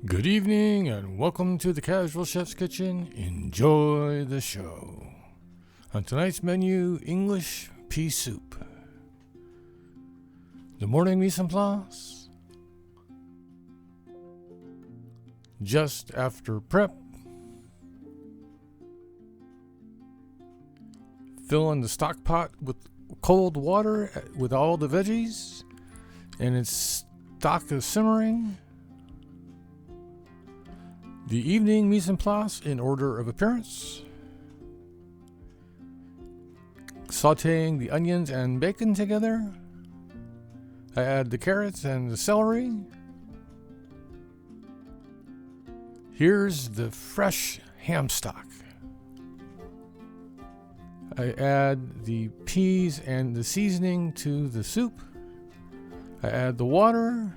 Good evening and welcome to the Casual Chef's Kitchen. Enjoy the show. On tonight's menu, English pea soup. The morning mise en place. Just after prep. Fill in the stock pot with cold water with all the veggies. And its stock is simmering. The evening mise en place in order of appearance. Sauteing the onions and bacon together. I add the carrots and the celery. Here's the fresh ham stock. I add the peas and the seasoning to the soup. I add the water.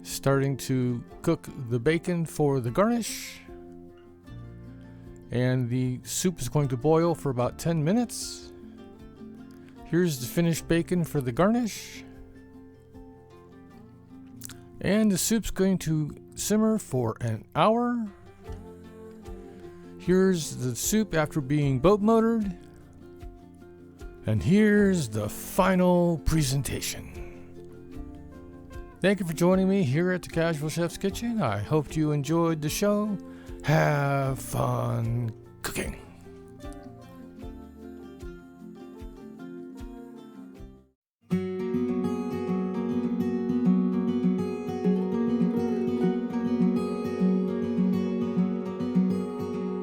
Starting to cook the bacon for the garnish. And the soup is going to boil for about 10 minutes. Here's the finished bacon for the garnish. And the soup's going to simmer for an hour. Here's the soup after being boat motored. And here's the final presentation. Thank you for joining me here at the Casual Chef's Kitchen. I hope you enjoyed the show. Have fun cooking.